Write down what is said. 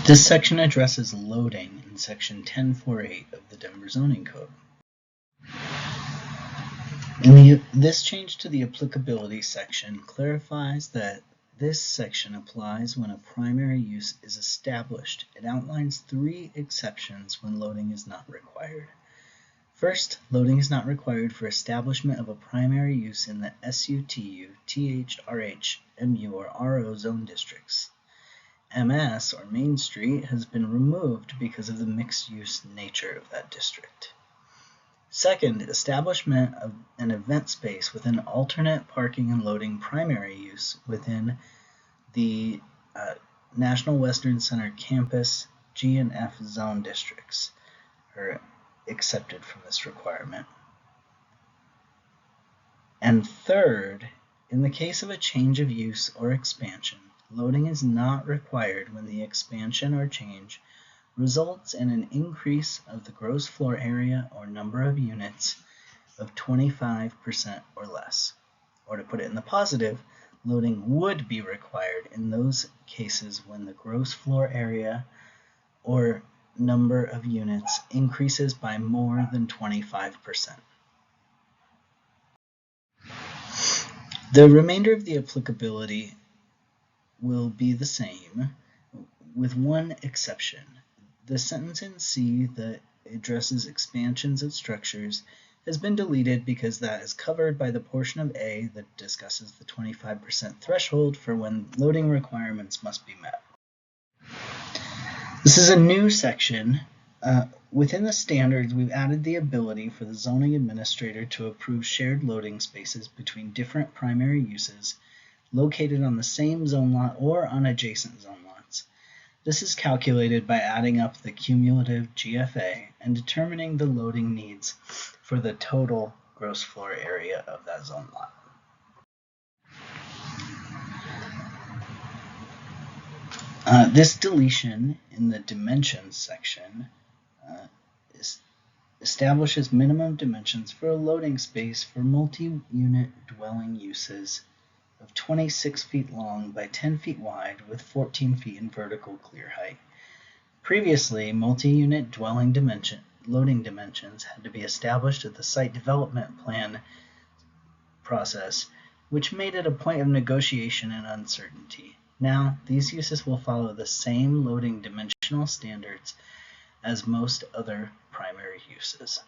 This section addresses loading in Section 1048 of the Denver Zoning Code. This change to the applicability section clarifies that this section applies when a primary use is established. It outlines 3 exceptions when loading is not required. First, loading is not required for establishment of a primary use in the SUTU, THRH, MU, or RO zone districts. MS, or Main Street, has been removed because of the mixed-use nature of that district. Second, establishment of an event space with an alternate parking and loading primary use within the National Western Center campus G and F zone districts are accepted from this requirement. And third, in the case of a change of use or expansion, loading is not required when the expansion or change results in an increase of the gross floor area or number of units of 25% or less. Or to put it in the positive, loading would be required in those cases when the gross floor area or number of units increases by more than 25%. The remainder of the applicability will be the same, with one exception. The sentence in C that addresses expansions of structures has been deleted because that is covered by the portion of A that discusses the 25% threshold for when loading requirements must be met. This is a new section. Within the standards, we've added the ability for the zoning administrator to approve shared loading spaces between different primary uses located on the same zone lot or on adjacent zone lots. This is calculated by adding up the cumulative GFA and determining the loading needs for the total gross floor area of that zone lot. This deletion in the dimensions section establishes minimum dimensions for a loading space for multi-unit dwelling uses of 26 feet long by 10 feet wide with 14 feet in vertical clear height. Previously, multi-unit dwelling loading dimensions had to be established at the site development plan process, which made it a point of negotiation and uncertainty. Now, these uses will follow the same loading dimensional standards as most other primary uses.